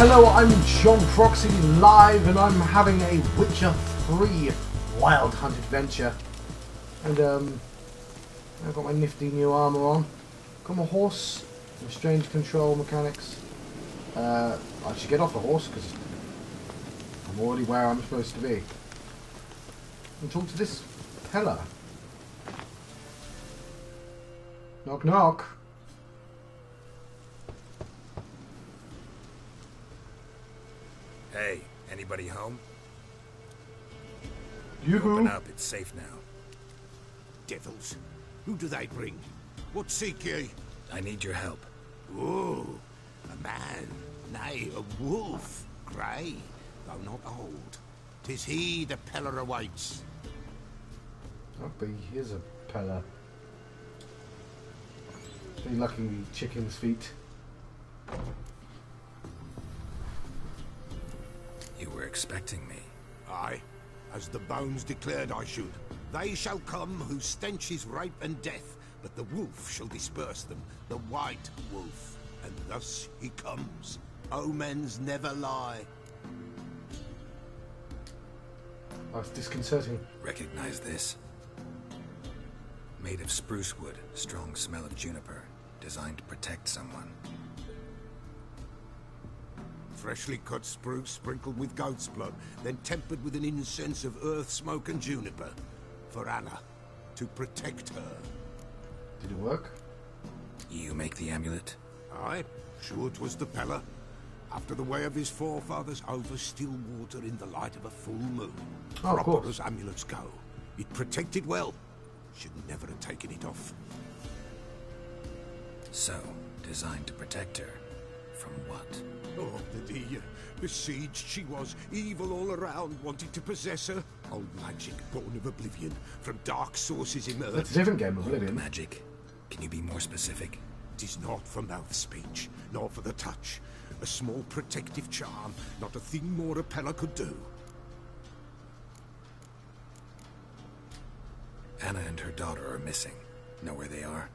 Hello, I'm John Proxy live, and I'm having a Witcher 3 Wild Hunt adventure. And I've got my nifty new armour on. Got my horse, my strange control mechanics. I should get off the horse because I'm already where I'm supposed to be. And talk to this Pellar. Knock knock. Hey, anybody home? Yoo-hoo. Open up, it's safe now. Devils, who do they bring? What seek ye? I need your help. Oh, a man, nay, a wolf, grey, though not old. 'Tis he the Pellar awaits. I'll be, here's a Pellar. Be lucky with chicken's feet. You were expecting me. Aye, as the bones declared I should. They shall come whose stench is rape and death, but the wolf shall disperse them, the white wolf. And thus he comes. Omens never lie. That's disconcerting. Recognize this? Made of spruce wood, strong smell of juniper, designed to protect someone. Freshly cut spruce sprinkled with goat's blood, then tempered with an incense of earth, smoke and juniper. For Anna, to protect her. Did it work? You make the amulet? Aye, sure 'twas the Pellar. After the way of his forefathers, over still water in the light of a full moon. Oh, of Proper course. as amulets go. It protected well. Should never have taken it off. So, designed to protect her. From what? Oh, the besieged she was, evil all around, wanting to possess her. Old magic born of oblivion, from dark sources emerged. That's a different game, Oblivion. Magic. Can you be more specific? 'Tis not for mouth speech, nor for the touch. A small protective charm, not a thing more a Pellar could do. Anna and her daughter are missing. Know where they are?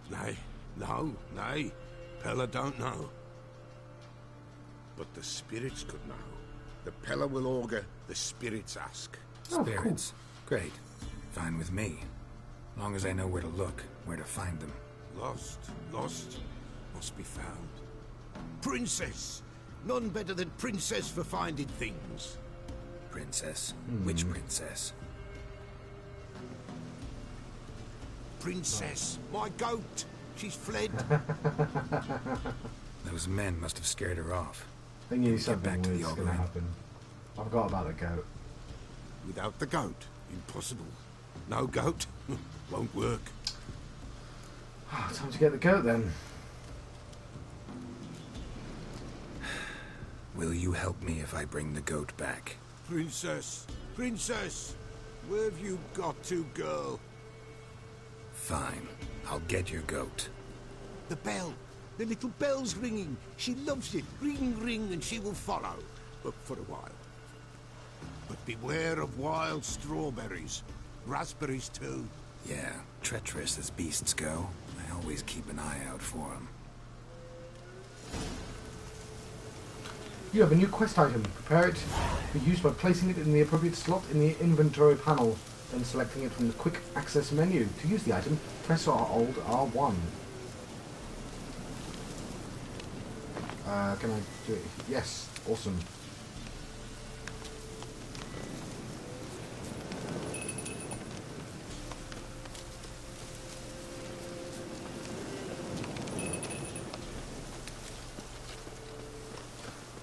Nay, no, nay. Pellar don't know. But the spirits could know. The Pellar will augur, the spirits ask. Oh, Spirits. Great. Fine with me. Long as I know where to look, where to find them. Lost, must be found. Princess! None better than Princess for finding things. Princess? Which princess? Princess, my goat! She's fled. Those men must have scared her off. I knew Get something back to the was going to Alderaan. happen. I forgot about the goat. Without the goat, impossible. No goat, won't work. Time to get the goat then. Will you help me if I bring the goat back? Princess, princess! Where have you got to, girl? Fine. I'll get your goat. The bell. The little bell's ringing. She loves it. Ring, ring, and she will follow. But for a while. But beware of wild strawberries. Raspberries, too. Yeah, treacherous as beasts go. I always keep an eye out for them. You have a new quest item. Prepare it to be used by placing it in the appropriate slot in the inventory panel, then selecting it from the quick access menu. To use the item, press or hold R1. Can I do it? Yes. Awesome.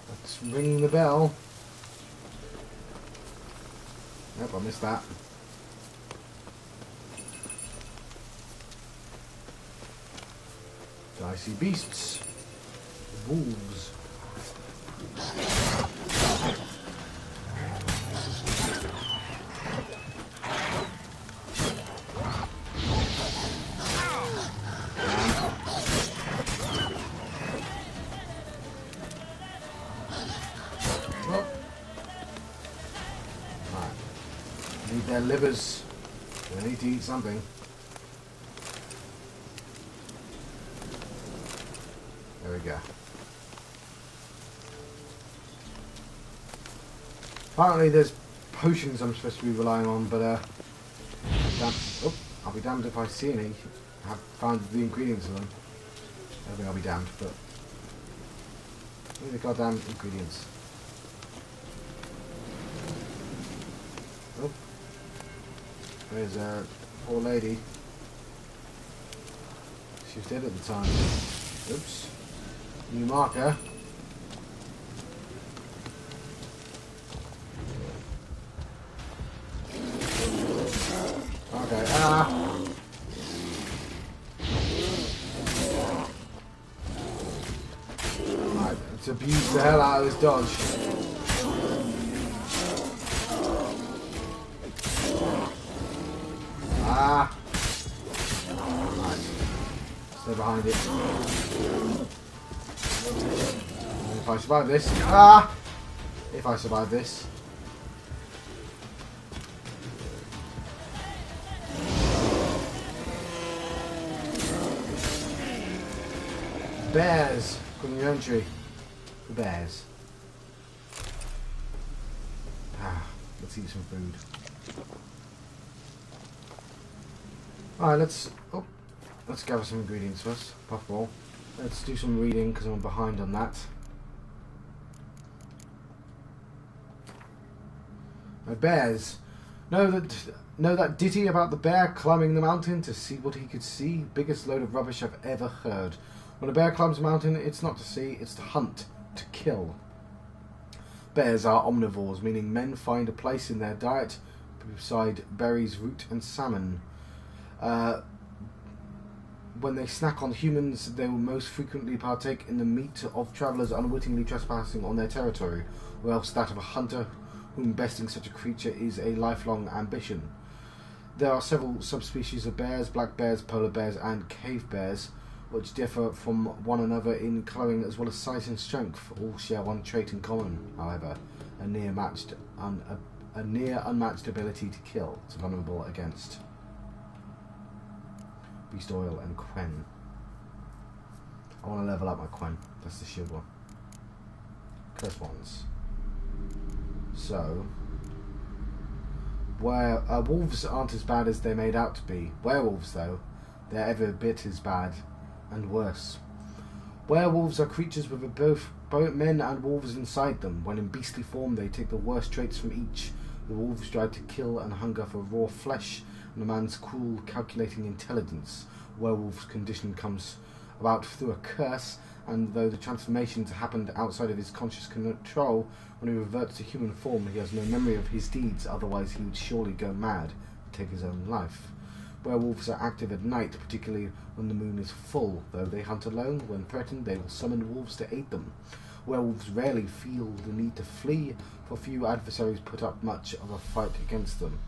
That's ringing the bell. Nope, I missed that. Dicey beasts. Wolves. Well, right. Need their livers. They need to eat something. There we go. Apparently there's potions I'm supposed to be relying on, but I'll be damned if I see any. I have found the ingredients of them. I don't think I'll be damned, but the goddamn ingredients. Oh, there's a poor lady. She was dead at the time. Oops. New marker. Okay, Right, let's abuse the hell out of this dodge. Right. Stay behind it. And if I survive this, if I survive this. Bears, come in your entry. The bears. Let's eat some food. Alright, let's gather some ingredients first. Puffball. Let's do some reading because I'm behind on that. Bears. Know that ditty about the bear climbing the mountain to see what he could see? Biggest load of rubbish I've ever heard. When a bear climbs a mountain, it's not to see, it's to hunt, to kill. Bears are omnivores, meaning men find a place in their diet beside berries, root and salmon. When they snack on humans, they will most frequently partake in the meat of travellers unwittingly trespassing on their territory, or else that of a hunter whom besting such a creature is a lifelong ambition. There are several subspecies of bears: black bears, polar bears and cave bears, which differ from one another in colouring as well as size and strength. All share one trait in common, however, a near unmatched ability to kill. It's vulnerable against beast oil and quen. I want to level up my quen. That's the shield one. Curse ones. So, wolves aren't as bad as they're made out to be. Werewolves, though, they're every bit as bad and worse. Werewolves are creatures with both men and wolves inside them. When in beastly form, they take the worst traits from each. The wolves drive to kill and hunger for raw flesh, and a man's cool, calculating intelligence. Werewolf's condition comes about through a curse, and though the transformations happened outside of his conscious control, when he reverts to human form, he has no memory of his deeds, otherwise he would surely go mad and take his own life. Werewolves are active at night, particularly when the moon is full. Though they hunt alone, when threatened they will summon wolves to aid them. Werewolves rarely feel the need to flee, for few adversaries put up much of a fight against them.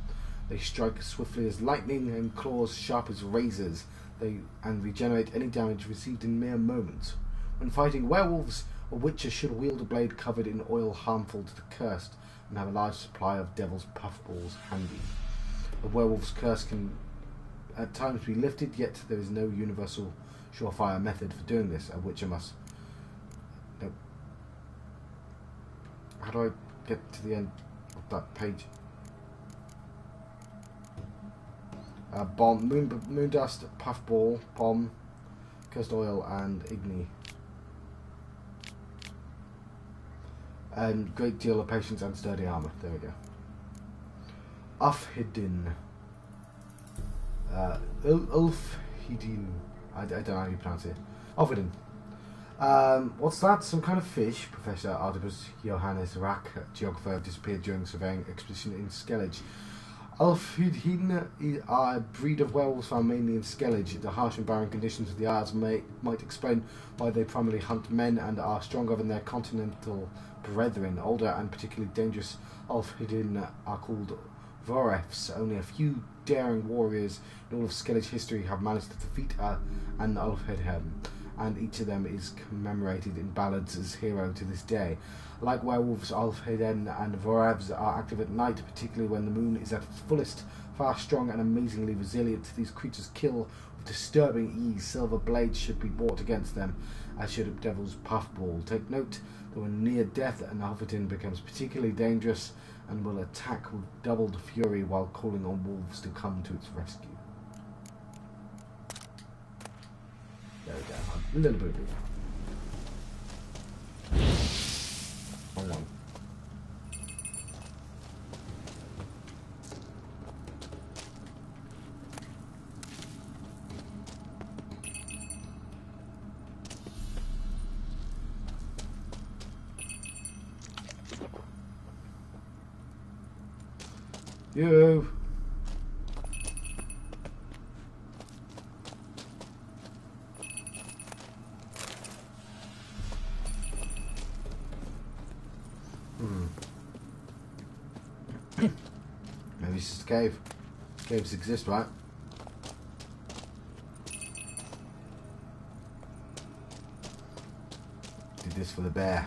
They strike swiftly as lightning and claws sharp as razors, and regenerate any damage received in mere moments. When fighting werewolves, a witcher should wield a blade covered in oil harmful to the cursed, and have a large supply of devil's puffballs handy. A werewolf's curse can at times be lifted, yet there is no universal surefire method for doing this. A witcher must... Nope. How do I get to the end of that page? Bomb, moon dust, puffball, bomb, cursed oil, and igni. And great deal of patience and sturdy armour. There we go. Ufhidin. Ulfhidin. I don't know how you pronounce it. Ufhidin. What's that? Some kind of fish? Professor Artibus Johannes Rack, geographer, disappeared during surveying expedition in Skellige. Ulfhidin are a breed of werewolves found mainly in Skellige. The harsh and barren conditions of the Isles might explain why they primarily hunt men and are stronger than their continental brethren. Older and particularly dangerous Ulfhidin are called Vorefs. Only a few daring warriors in all of Skellige history have managed to defeat an Ulfhidin, and each of them is commemorated in ballads as hero to this day. Like werewolves, Ulfhidin and Vorefs are active at night, particularly when the moon is at its fullest. Far, strong and amazingly resilient, these creatures kill with disturbing ease. Silver blades should be brought against them, as should a devil's puffball. Take note that when near death, an Ulfhidin becomes particularly dangerous, and will attack with doubled fury while calling on wolves to come to its rescue. There we go. A little bit of it. Wrong one. You. Maybe it's just a cave. Caves exist, right? Did this for the bear.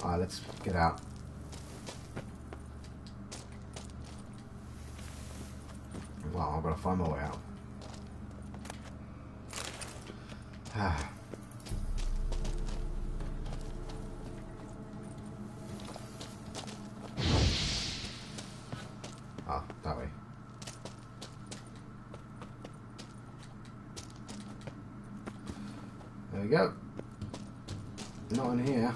Alright, let's get out. Well, I've got to find my way out. Ah, that way. There we go. Not in here.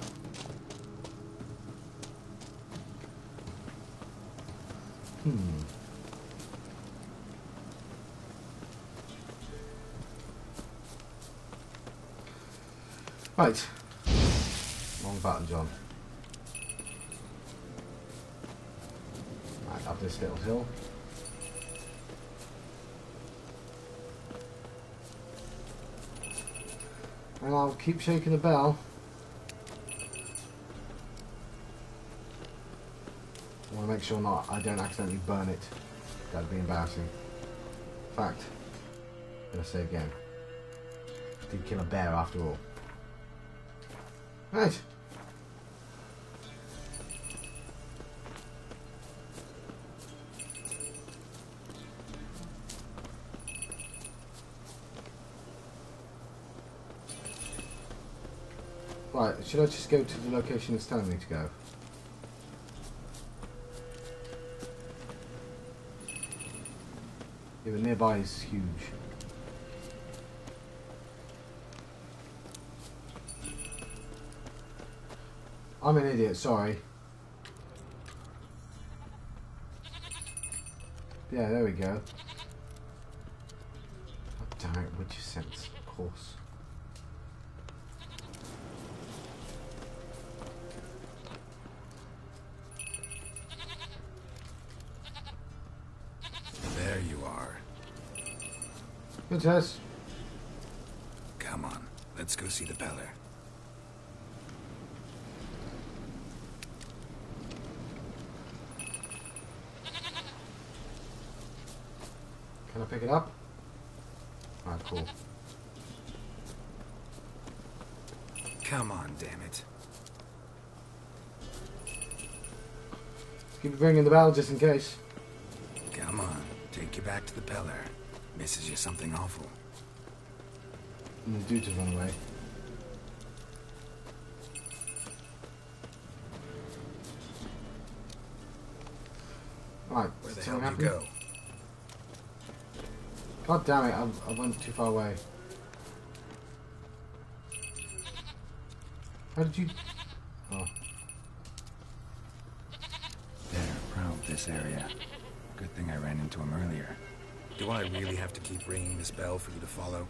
Right. Wrong button, John. Right, up this little hill. And I'll keep shaking the bell. I want to make sure I don't accidentally burn it. That'd be embarrassing. In fact, I'm going to say again. Did kill a bear after all. Right. Right, should I just go to the location it's telling me to go? Yeah, but nearby is huge. I'm an idiot, sorry. Yeah, there we go. Oh, damn it, witch sense, of course. There you are. Good test. Come on, let's go see the Pellar. Can I pick it up? Alright, cool. Come on, damn it. Keep ringing the bell just in case. Come on, take you back to the Pellar. Misses you something awful. And the dude to run away. Right, Where the something hell did you happened? go? God damn it, I went too far away. How did you... Oh. They're proud of this area. Good thing I ran into him earlier. Do I really have to keep ringing this bell for you to follow?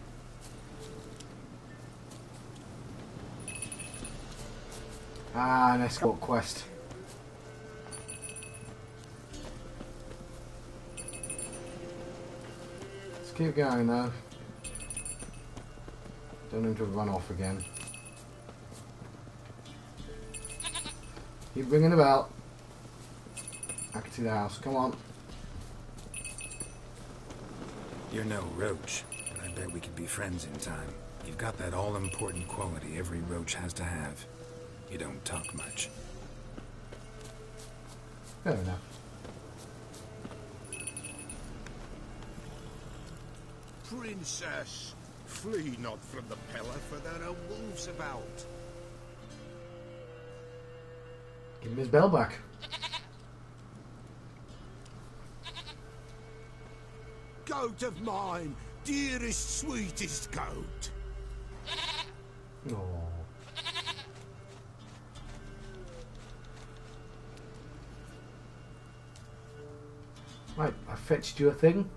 Ah, an escort quest. Let's keep going though. Don't need to run off again. Keep ringing the bell. I can see the house. Come on. You're no roach, but I bet we could be friends in time. You've got that all-important quality every roach has to have. You don't talk much. Fair enough. Princess, flee not from the Pellar, for there are wolves about. Give him his bell back. Goat of mine, dearest, sweetest goat. Oh. Right, I fetched you a thing.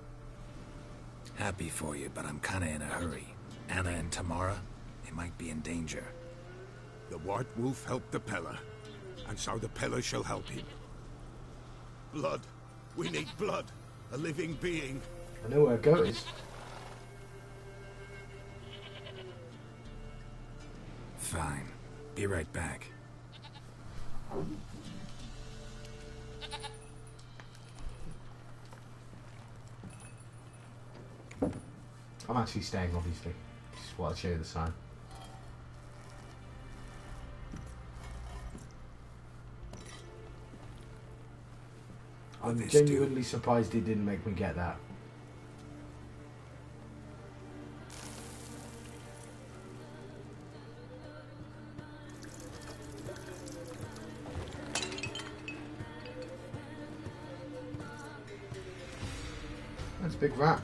Happy for you, but I'm kinda in a hurry. Anna and Tamara, they might be in danger. The White Wolf helped the Pellar, and so the Pellar shall help him. Blood. We need blood. A living being. I know where a goat is. Fine. Be right back. I'm actually staying, obviously. Just while I show you the sign. I'm this genuinely surprised he didn't make me get that. That's a big rat.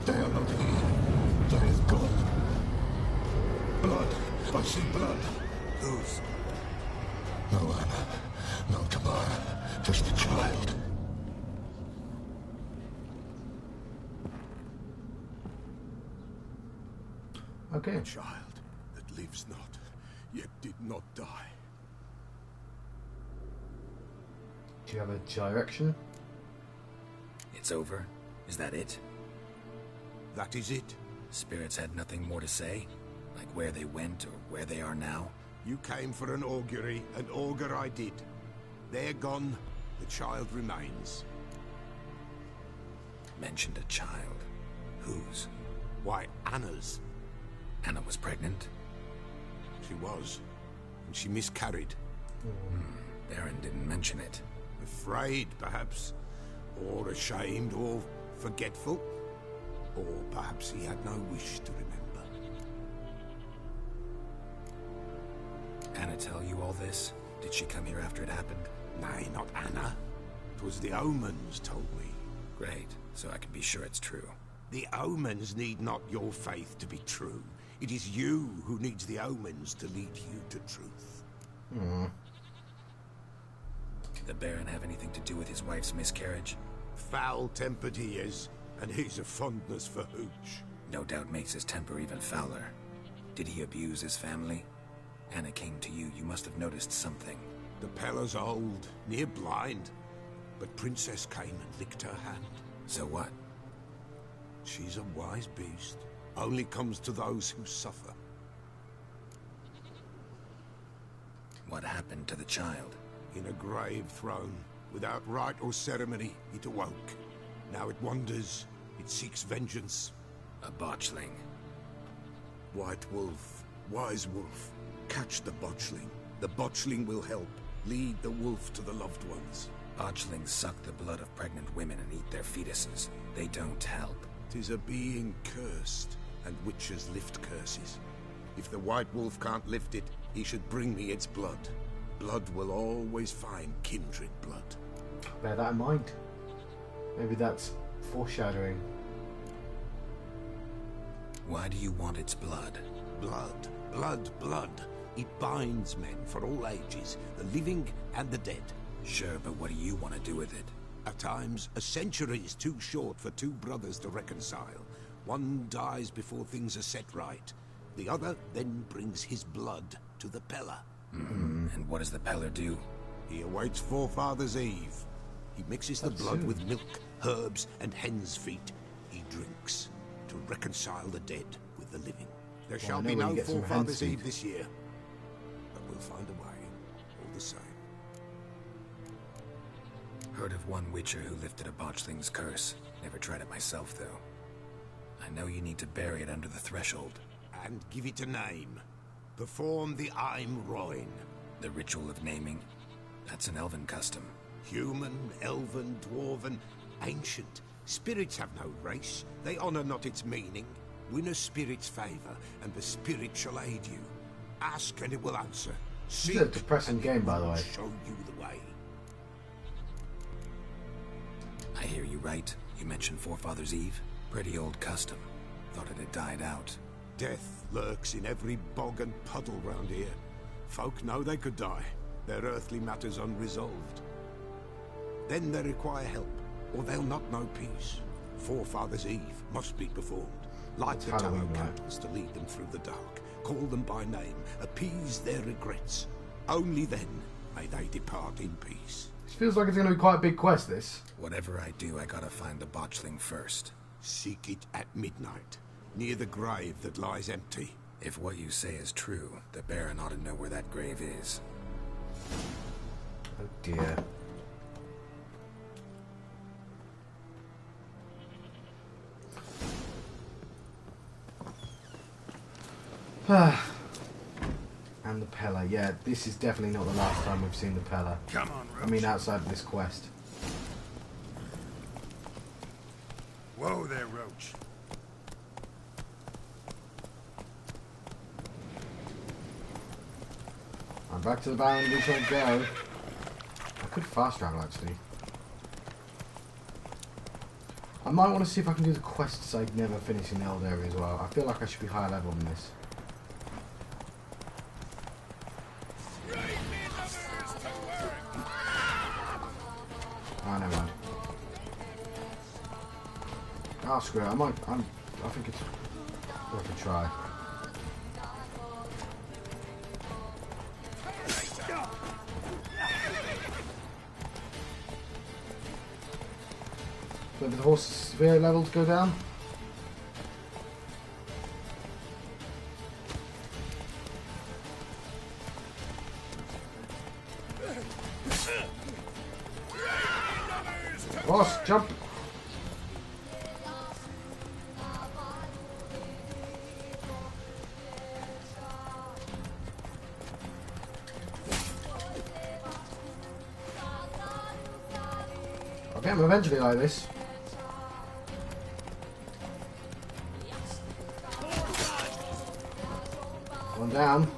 They are not here. There is blood. Blood. I see blood. Whose? No Anna. No Tamara. Just a child. Okay. A child that lives not, yet did not die. Do you have a direction? It's over? Is that it? That is it. Spirits had nothing more to say? Like where they went or where they are now? You came for an augury, and augur I did. They're gone. The child remains. Mentioned a child. Whose? Why, Anna's. Anna was pregnant? She was. And she miscarried. Baron didn't mention it. Afraid, perhaps. Or ashamed, or forgetful. Or perhaps he had no wish to remember. Anna tell you all this? Did she come here after it happened? Nay, not Anna. 'Twas the omens told me. Great, so I can be sure it's true. The omens need not your faith to be true. It is you who needs the omens to lead you to truth. Did the Baron have anything to do with his wife's miscarriage? Foul-tempered he is, and he's a fondness for hooch. No doubt makes his temper even fouler. Did he abuse his family? Anna came to you, you must have noticed something. The Pellar's old, near blind, but Princess came and licked her hand. So what? She's a wise beast. Only comes to those who suffer. What happened to the child? In a grave thrown, without rite or ceremony, it awoke. Now it wanders, it seeks vengeance. A botchling. White Wolf, wise wolf, catch the botchling. The botchling will help, lead the wolf to the loved ones. Botchlings suck the blood of pregnant women and eat their fetuses. They don't help. 'Tis a being cursed, and witches lift curses. If the White Wolf can't lift it, he should bring me its blood. Blood will always find kindred blood. Bear that in mind. Maybe that's foreshadowing. Why do you want its blood? Blood, blood, blood. It binds men for all ages, the living and the dead. Sure, but what do you want to do with it? At times, a century is too short for two brothers to reconcile. One dies before things are set right. The other then brings his blood to the Pellar. And what does the Pellar do? He awaits Forefathers' Eve. He mixes the That's blood soon. with milk, herbs, and hen's feet. He drinks to reconcile the dead with the living. There shall I be know where no you get some hen's Forefathers' feet. Eve this year. But we'll find a way, all the same. Heard of one witcher who lifted a botchling's curse. Never tried it myself, though. I know you need to bury it under the threshold. And give it a name. Perform the Aim Roin. The ritual of naming? That's an elven custom. Human, elven, dwarven, ancient. Spirits have no race. They honour not its meaning. Win a spirit's favour, and the spirit shall aid you. Ask and it will answer. This is a depressing game, by the way. Show you the way. I hear you right. You mentioned Forefathers' Eve? Pretty old custom. Thought it had died out. Death lurks in every bog and puddle round here. Folk know they could die, their earthly matters unresolved. Then they require help, or they'll not know peace. Forefathers' Eve must be performed. Light the tallow candles to lead them through the dark. Call them by name, appease their regrets. Only then may they depart in peace. This feels like it's going to be quite a big quest, this. Whatever I do, I gotta find the botchling first. Seek it at midnight, near the grave that lies empty. If what you say is true, the Baron ought to know where that grave is. Oh dear. And the Pellar. Yeah, this is definitely not the last time we've seen the Pellar. Come on, Roach. I mean, outside of this quest. Whoa there, Roach. I'm back to the Baron, we shall go. I could fast travel, actually. I might want to see if I can do the quests I never finished in the old area as well. I feel like I should be higher level than this. Oh, never mind. Oh, screw it. I think it's worth a try. Wait for the horse's severe level to go down. Horse, jump! I'll get him eventually like this. One down.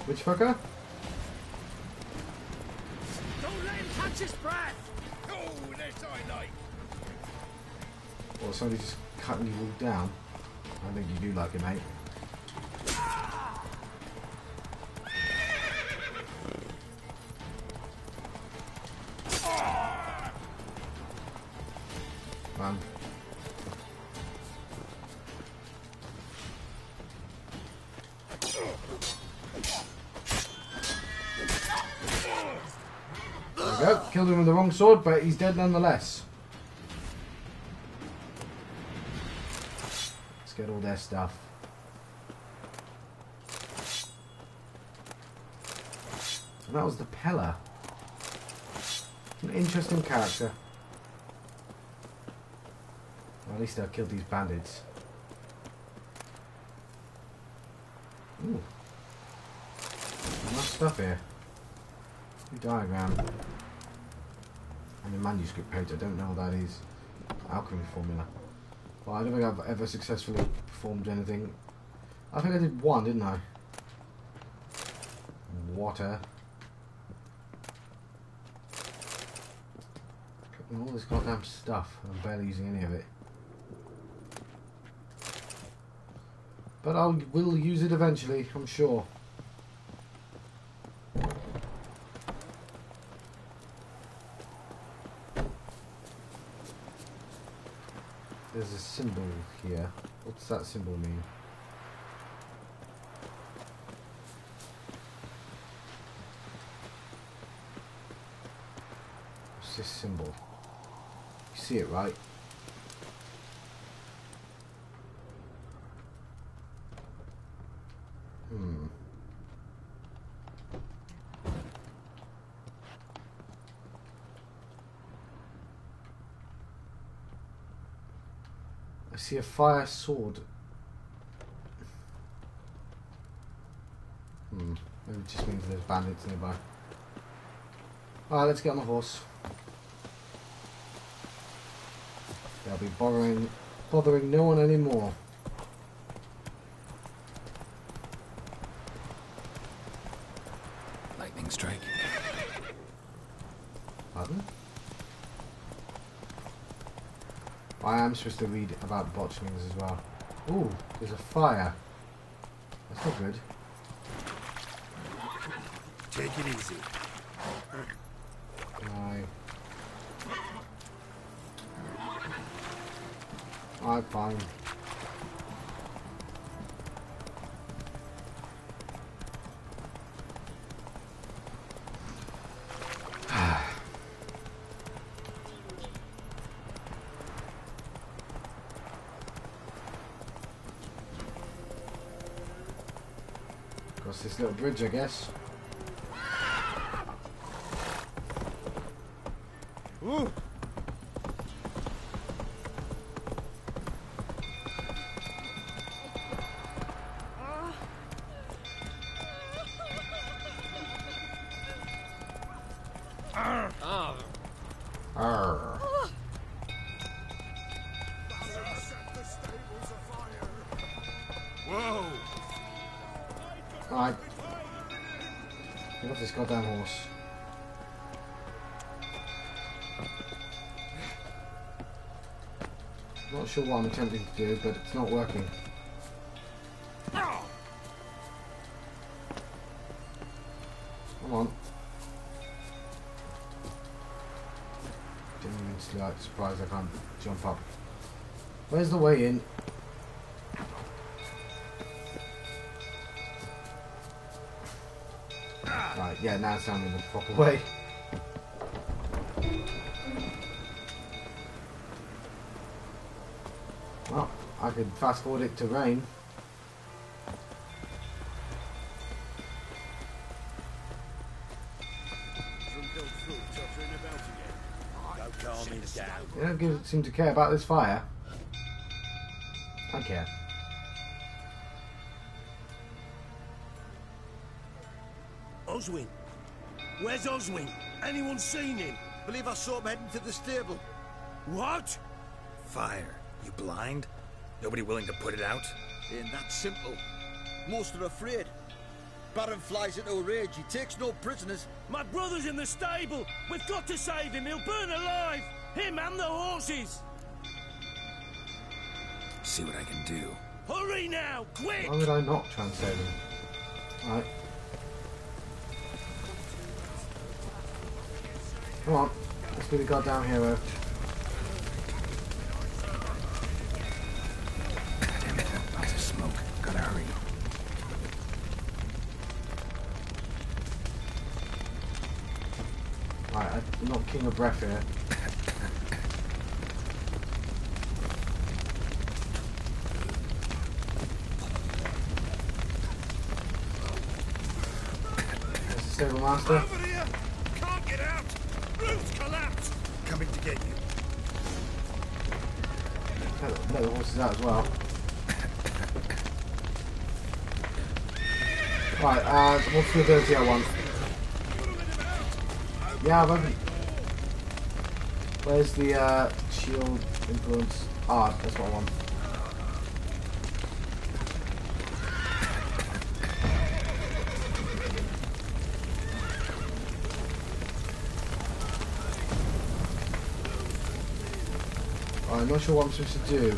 Which fucker? Don't let him catch his breath! Oh, this I like! Or somebody just cutting you all down. I think you do like it, mate. Run. There we go. Killed him with the wrong sword, but he's dead nonetheless. Let's get all their stuff. And that was the Pellar. An interesting character. Well, at least I killed these bandits. Ooh. Enough stuff here. New diagram. And a manuscript page. I don't know what that is. Alchemy formula. Well, I don't think I've ever successfully performed anything. I think I did one, didn't I? Water. All this goddamn stuff. I'm barely using any of it. But I will use it eventually, I'm sure. There's a symbol here. What's that symbol mean? What's this symbol? You see it, right? I see a fire sword. Maybe it just means there's bandits nearby. Alright, let's get on the horse. They'll be bothering no one anymore. Lightning strike. Pardon? I am supposed to read about botchlings as well. Ooh, there's a fire. That's not good. Take it easy. I'm fine. Across this little bridge, I guess. Ooh. Arr. Whoa! Alright. Get off this goddamn horse. Not sure what I'm attempting to do, but it's not working. Come on. Genuinely like, surprised I can't jump up. Where's the way in? Right, yeah, now it's down in the proper way. Well, I could fast forward it to rain. They don't seem to care about this fire. I care. Oswin? Where's Oswin? Anyone seen him? Believe I saw him heading to the stable. What? Fire. You blind? Nobody willing to put it out? Ain't that simple. Most are afraid. Baron flies into a rage. He takes no prisoners. My brother's in the stable. We've got to save him. He'll burn alive. Him and the horses. See what I can do. Hurry now, quick! Why would I not try and save him? Alright. Come on. Let's be the goddamn hero. Damn it. Lots of smoke. Gotta hurry. Right, I'm not king of breath here. There's the stable master. Over here! Can't get out! Roof's collapsed! Coming to get you. Let the horses out as well. Right, what's the ability I want? Yeah, I've opened. Where's the shield influence? Ah, that's what I want. I'm not sure what I'm supposed to do.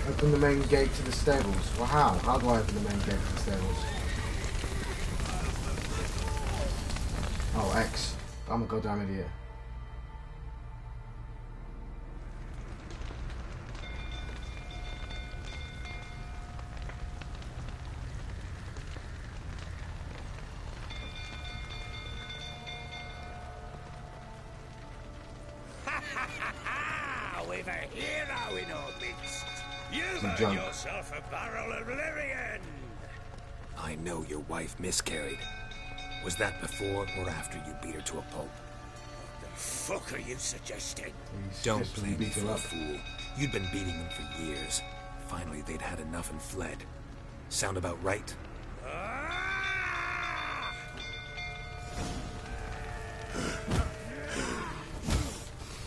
Open the main gate to the stables. Well, how? How do I open the main gate to the stables? Oh, X. I'm a goddamn idiot. We've a hero in our midst. You've Some earned junk. yourself a barrel of Lyrian. I know your wife miscarried. Was that before or after you beat her to a pulp? The fuck are you suggesting? He's Don't just play me beat her for a up. fool. You'd been beating them for years. Finally, they'd had enough and fled. Sound about right?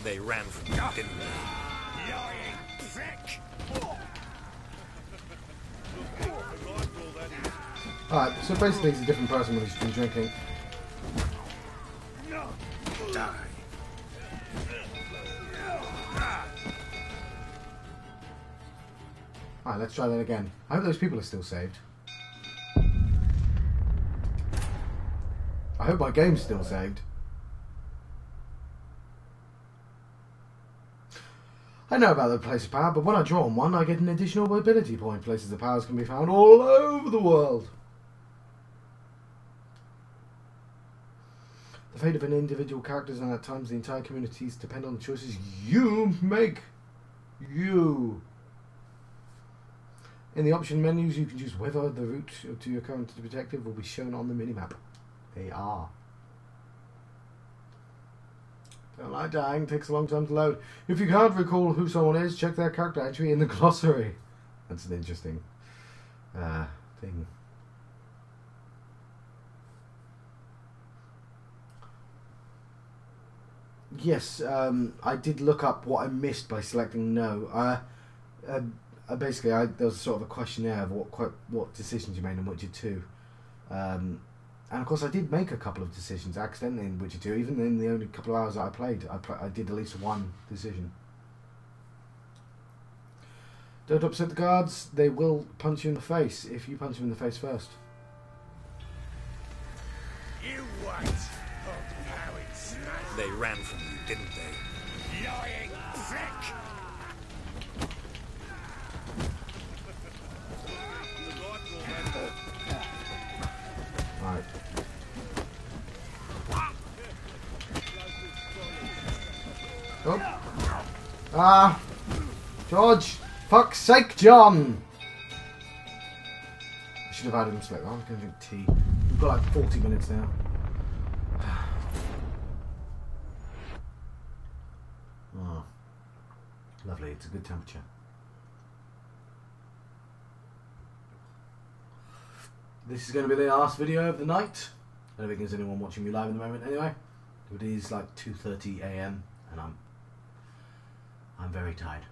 They ran from you, didn't they? Lying prick! Alright, so basically he's a different person when he's been drinking. Die. Alright, let's try that again. I hope those people are still saved. I hope my game's still saved. I know about the place of power, but when I draw on one, I get an additional ability point. Places of powers can be found all over the world. The fate of an individual character and at times the entire communities depend on the choices you make. You. In the option menus, you can choose whether the route to your current objective will be shown on the minimap. They are. Don't like dying, takes a long time to load. If you can't recall who someone is, check their character entry in the glossary. That's an interesting thing. Yes, I did look up what I missed by selecting no. Basically, there was sort of a questionnaire of what decisions you made in Witcher 2. And of course I did make a couple of decisions accidentally in Witcher 2. Even in the only couple of hours that I played, I did at least one decision. Don't upset the guards, they will punch you in the face if you punch them in the face first. You wait, hog-powered snake! They ran from you, didn't they? Lying prick! Right. Oh. George! Fuck's sake, John! I should have had him select. I'm going to drink tea. We've got like 40 minutes now. Oh. Lovely, it's a good temperature. This is going to be the last video of the night. I don't think there's anyone watching me live at the moment anyway. It is like 2:30 AM and I'm very tired.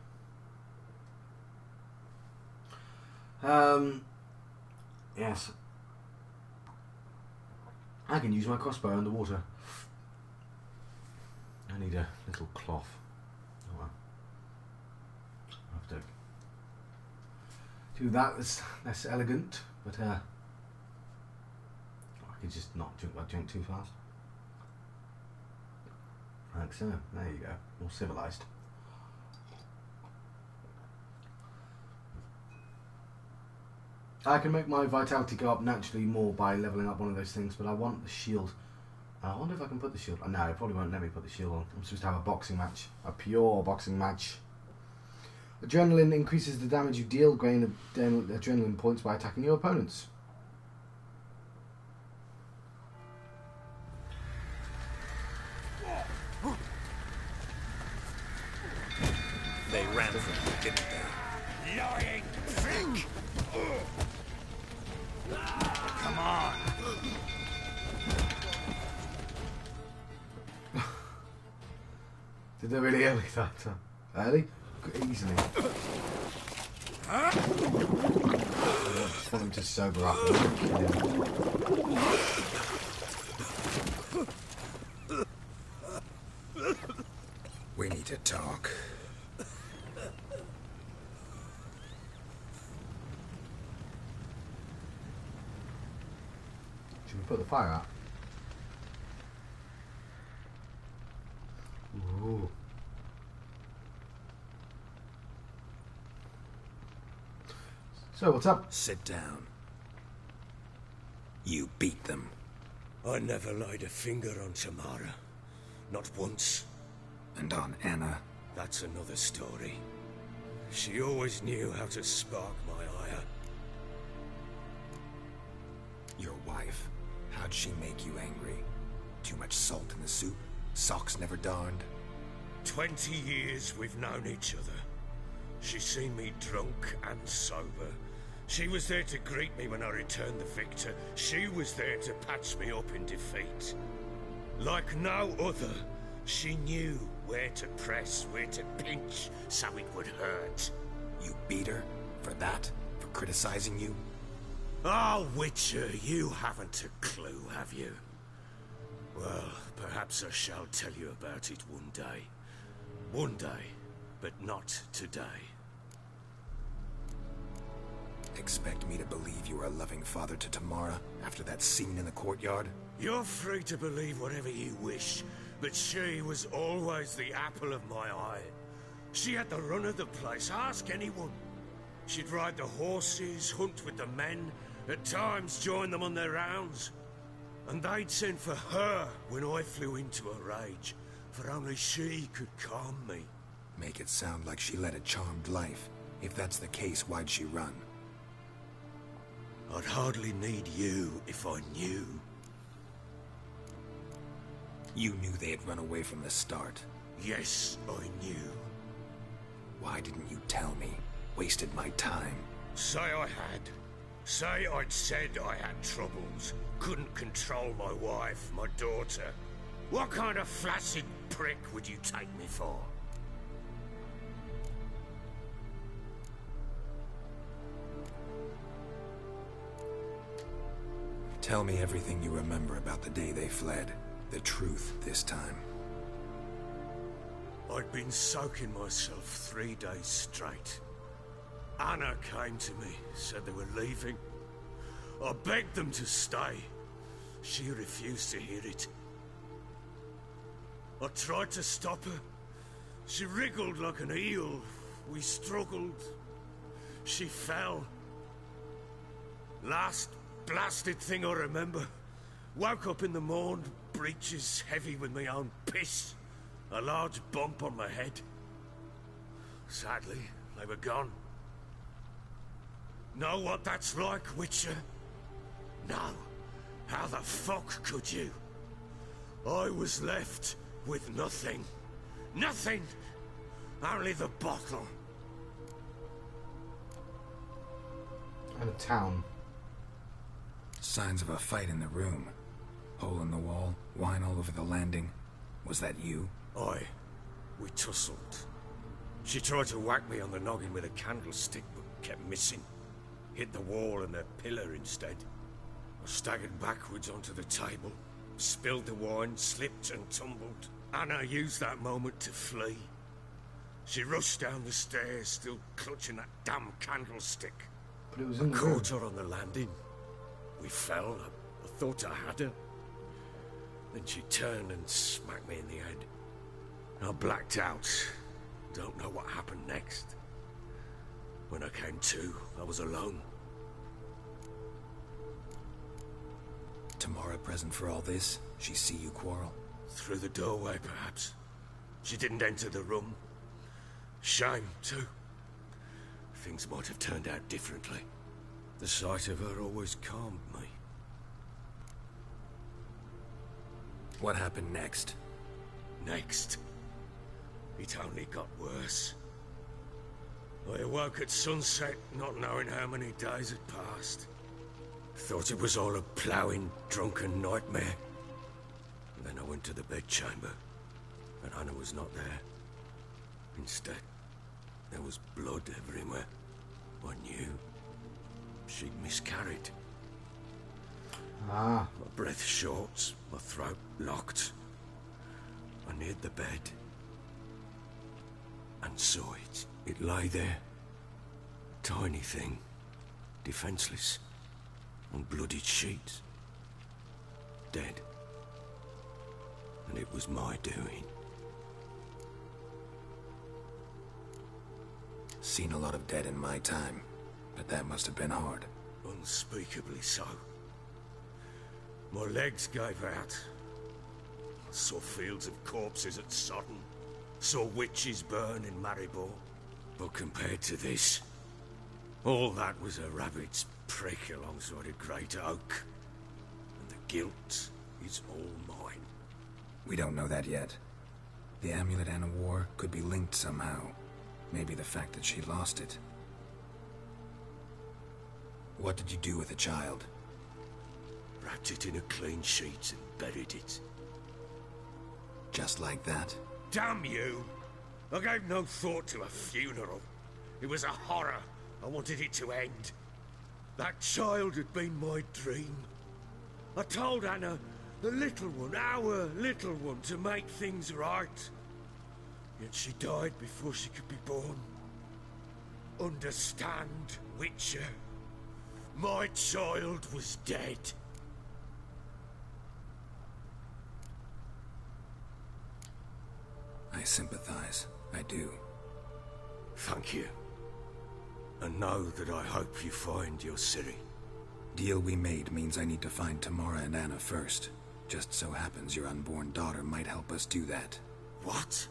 Yes. I can use my crossbow underwater. I need a little cloth. Oh well. I'll have to do that. That's elegant, but I could just not drink too fast. Like so. There you go. More civilized. I can make my vitality go up naturally more by leveling up one of those things, but I want the shield. I wonder if I can put the shield on. No, it probably won't let me put the shield on. I'm supposed to have a boxing match. A pure boxing match. Adrenaline increases the damage you deal, gain adrenaline points by attacking your opponents. They ran from you, didn't they? Lying prick! Come on! Did they really early that early? Easily. I just want them to sober up. We need to talk. Should we put the fire out? Ooh. So, what's up? Sit down. You beat them. I never laid a finger on Tamara. Not once. And on Anna. That's another story. She always knew how to spark my ire. Your wife. How'd she make you angry? Too much salt in the soup? Socks never darned? 20 years we've known each other. She seen me drunk and sober. She was there to greet me when I returned the victor. She was there to patch me up in defeat. Like no other, she knew where to press, where to pinch, so it would hurt. You beat her? For that? For criticizing you? Oh, Witcher, you haven't a clue, have you? Well, perhaps I shall tell you about it one day. One day, but not today. Expect me to believe you are a loving father to Tamara after that scene in the courtyard? You're free to believe whatever you wish, but she was always the apple of my eye. She had the run of the place, ask anyone. She'd ride the horses, hunt with the men, at times join them on their rounds. And they'd send for her when I flew into a rage, for only she could calm me. Make it sound like she led a charmed life. If that's the case, why'd she run? I'd hardly need you if I knew. You knew they had run away from the start. Yes, I knew. Why didn't you tell me? Wasted my time. Say I had. Say I'd said I had troubles. Couldn't control my wife, my daughter. What kind of flaccid prick would you take me for? Tell me everything you remember about the day they fled. The truth this time. I'd been soaking myself 3 days straight. Anna came to me, said they were leaving. I begged them to stay. She refused to hear it. I tried to stop her. She wriggled like an eel. We struggled. She fell. Last blasted thing I remember. Woke up in the morn, breeches heavy with my own piss. A large bump on my head. Sadly, they were gone. Know what that's like, Witcher? No. How the fuck could you? I was left with nothing. Nothing! Only the bottle. And a town. Signs of a fight in the room. Hole in the wall, wine all over the landing. Was that you? Aye. We tussled. She tried to whack me on the noggin with a candlestick, but kept missing. Hit the wall and a pillar instead. I staggered backwards onto the table, spilled the wine, slipped and tumbled. Anna used that moment to flee. She rushed down the stairs, still clutching that damn candlestick. But it was I in the room. caught her on the landing. We fell. I thought I had her. Then she turned and smacked me in the head. I blacked out. Don't know what happened next. When I came to, I was alone. Tamara present for all this? She see you quarrel? Through the doorway, perhaps. She didn't enter the room. Shame, too. Things might have turned out differently. The sight of her always calmed me. What happened next? Next, it only got worse. I awoke at sunset, not knowing how many days had passed. Thought it was all a ploughing, drunken nightmare. And then I went to the bedchamber, and Anna was not there. Instead, there was blood everywhere. I knew. She'd miscarried. Ah. My breath short, my throat locked. I neared the bed and saw it. It lay there. Tiny thing. Defenseless. On bloodied sheets. Dead. And it was my doing. Seen a lot of dead in my time, but that must have been hard. Unspeakably so. My legs gave out. I saw fields of corpses at Sodden. Saw witches burn in Maribor. But compared to this, all that was a rabbit's prick alongside a great oak. And the guilt is all mine. We don't know that yet. The amulet Anna wore could be linked somehow. Maybe the fact that she lost it. What did you do with the child? Wrapped it in a clean sheet and buried it. Just like that? Damn you! I gave no thought to a funeral. It was a horror. I wanted it to end. That child had been my dream. I told Anna, the little one, our little one, to make things right. Yet she died before she could be born. Understand, Witcher? My child was dead. I sympathize. I do. Thank you. And know that I hope you find your Ciri. Deal we made means I need to find Tamara and Anna first. Just so happens your unborn daughter might help us do that. What?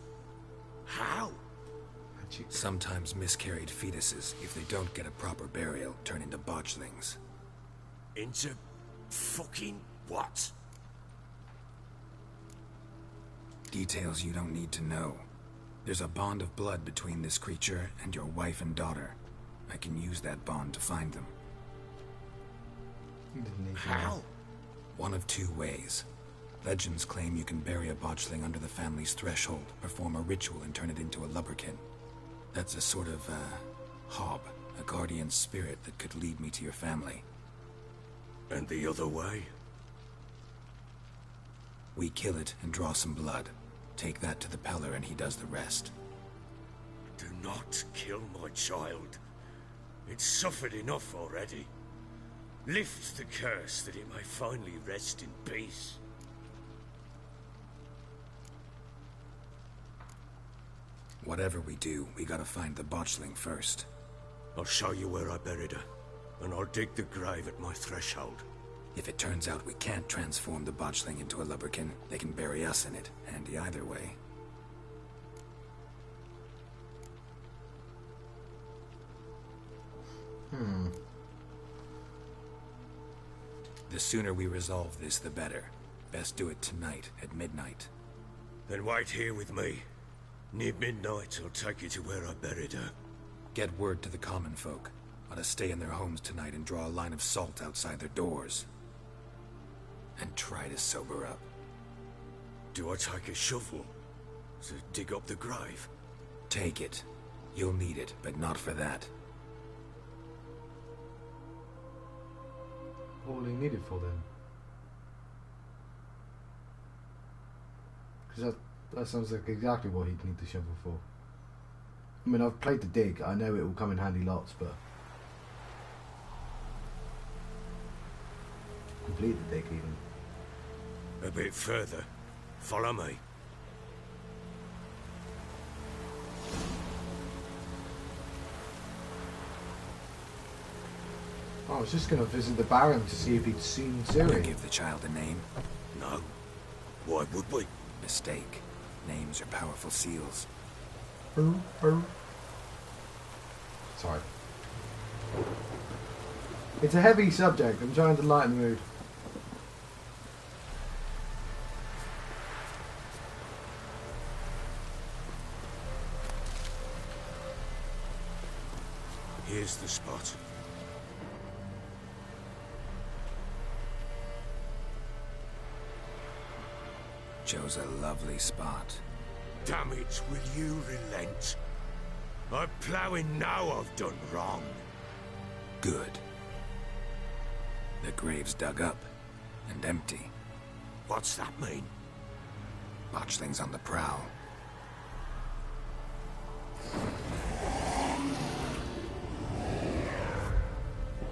How? Sometimes miscarried fetuses, if they don't get a proper burial, turn into botchlings. Into fucking what? Details you don't need to know. There's a bond of blood between this creature and your wife and daughter. I can use that bond to find them. You didn't need to How? know. One of two ways. Legends claim you can bury a botchling under the family's threshold, perform a ritual and turn it into a lubberkin. That's a sort of, hob, a guardian spirit that could lead me to your family. And the other way? We kill it and draw some blood. Take that to the Pellar and he does the rest. Do not kill my child. It's suffered enough already. Lift the curse that it may finally rest in peace. Whatever we do, we gotta find the botchling first. I'll show you where I buried her, and I'll dig the grave at my threshold. If it turns out we can't transform the botchling into a lubberkin, they can bury us in it. Handy either way. The sooner we resolve this, the better. Best do it tonight, at midnight. Then wait here with me. Near midnight, I'll take you to where I buried her. Get word to the common folk. Ought to stay in their homes tonight and draw a line of salt outside their doors. And try to sober up. Do I take a shovel to dig up the grave? Take it. You'll need it, but not for that. What will he need it for then? Because that sounds like exactly what he'd need the shovel for. I mean, I've played the dig. I know it will come in handy lots, but complete the dig even. A bit further. Follow me. I was just going to visit the Baron to see if he'd seen You Ciri. give the child a name? No. Why would we? Mistake. Names are powerful seals. Sorry. It's a heavy subject. I'm trying to lighten the mood. Here's the spot. Chose a lovely spot. Damn it, will you relent? I'm ploughing now I've done wrong. Good. The grave's dug up and empty. What's that mean? Botchling's on the prowl.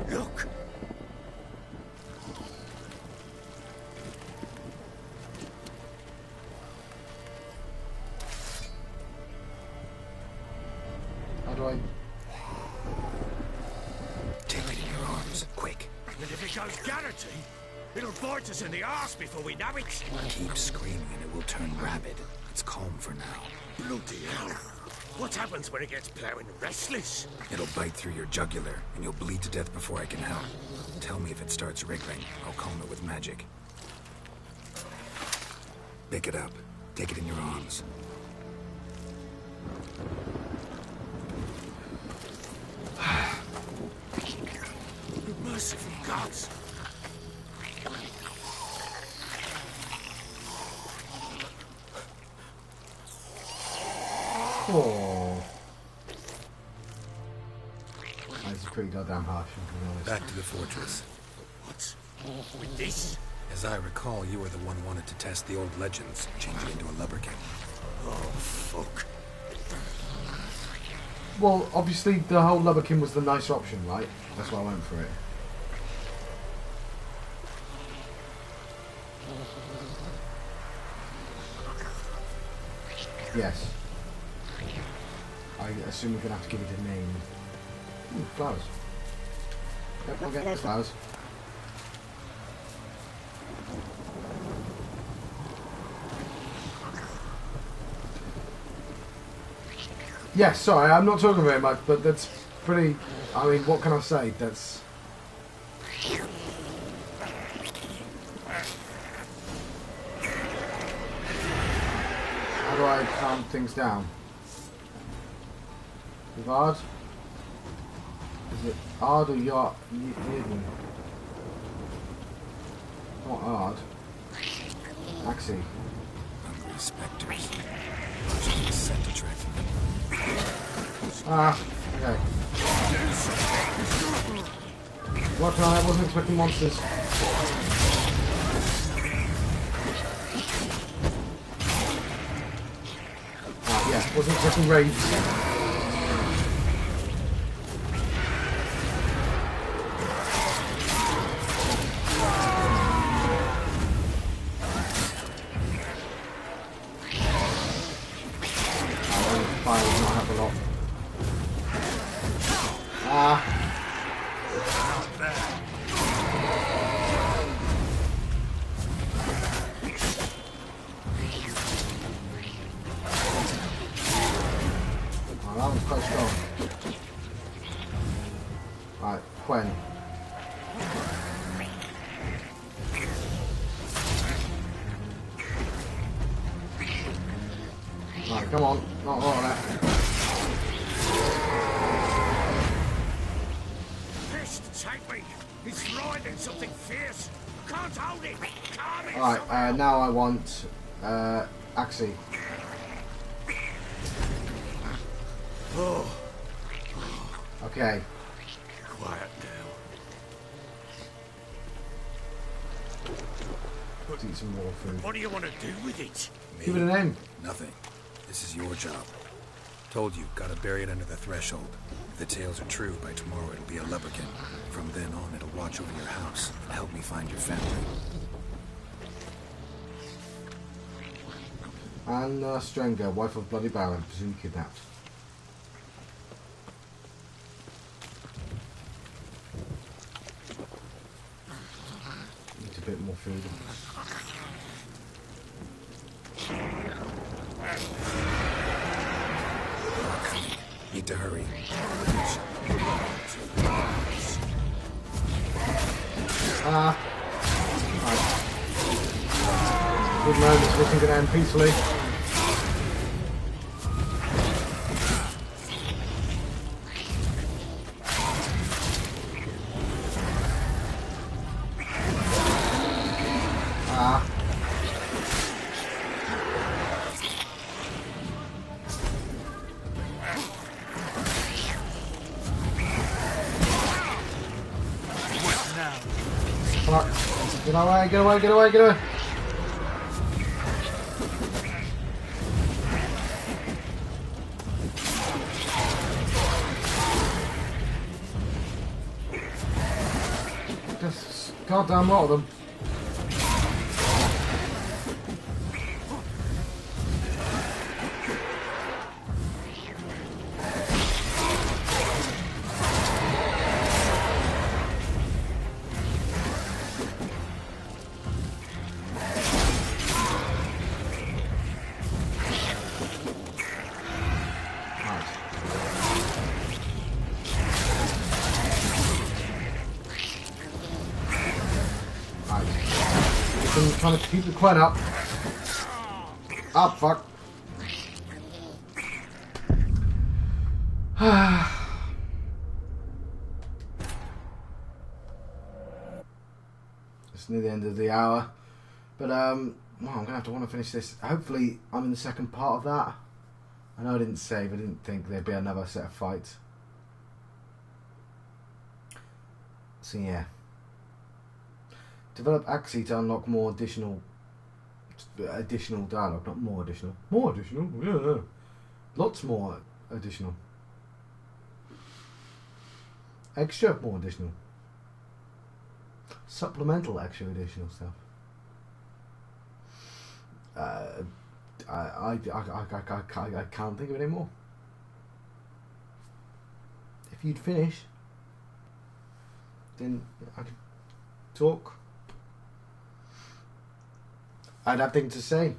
Look! How do I... Take it in your arms, quick. And if it goes Garrity, it'll bite us in the arse before we know it. Keep screaming and it will turn rabid. It's calm for now. Bloody hell. What happens when it gets ploughing restless? It'll bite through your jugular, and you'll bleed to death before I can help. Tell me if it starts wriggling. I'll calm it with magic. Pick it up. Take it in your arms. Oh. That's pretty goddamn harsh, to be honest. Back to the fortress. What? With this? As I recall, you were the one who wanted to test the old legends, change it into a lubberkin. Oh, fuck. Well, obviously the whole lubberkin was the nice option, right? That's why I went for it. Yes. I assume we're going to have to give it a name. Ooh, flowers. Don't forget the flowers. Yes, sorry, I'm not talking very much, but that's pretty... I mean, what can I say? That's... How do I calm things down? With Ard? Is it Ard or Yard? Not Ard. Axie. Hungry specters. Just scent attracting them. Ah, okay. What? I wasn't expecting monsters. Ah, yeah, wasn't expecting raids. Fire does not have a lot. Ah. Oh, that was quite strong. Right, Quen. Right, come on. Not all of that. Fist, take me! He's riding something fierce! I can't hold it! Calm it Alright, somehow. now I want Axie. Oh, Okay. quiet now. Let's eat some more food. What do you want to do with it? Give it a name. Nothing. This is your job. Told you, gotta bury it under the threshold. If the tales are true, by tomorrow it'll be a lubberkin. From then on, it'll watch over your house and help me find your family. And Strenger, wife of Bloody Baron, presumed kidnapped. Needs a bit more food. Need to hurry. Ah. Right. Good man, this wasn't going to end peacefully. Ah. Fuck. Get away, get away, get away, get away. Just goddamn lot of them. I'm trying to keep the Quen up. Ah, fuck. It's near the end of the hour. But, well, I'm going to have to want to finish this. Hopefully, I'm in the second part of that. I know I didn't save, I didn't think there'd be another set of fights. So yeah. Develop Axie to unlock more additional dialogue, not more additional. More additional? Yeah. Lots more additional. Extra more additional. Supplemental extra additional stuff. I can't think of any more. If you'd finish, then I could talk. I'd have things to say.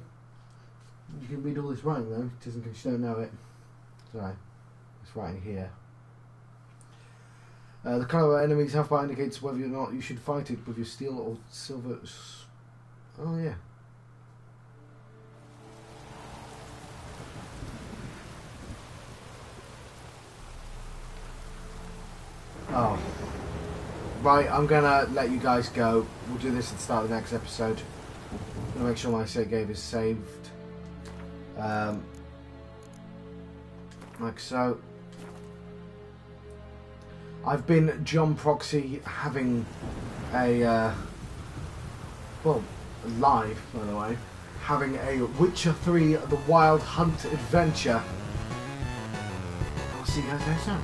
You can read all this writing though, just in case you don't know it. Sorry, it's writing here. The colour of enemy's health bar indicates whether or not you should fight it with your steel or silver. Oh yeah. Oh. Right, I'm gonna let you guys go. We'll do this at the start of the next episode. I'm gonna make sure my save game is saved. Like so. I've been John Proxy, having a well, live by the way, having a Witcher 3 The Wild Hunt adventure. I'll see you guys next time.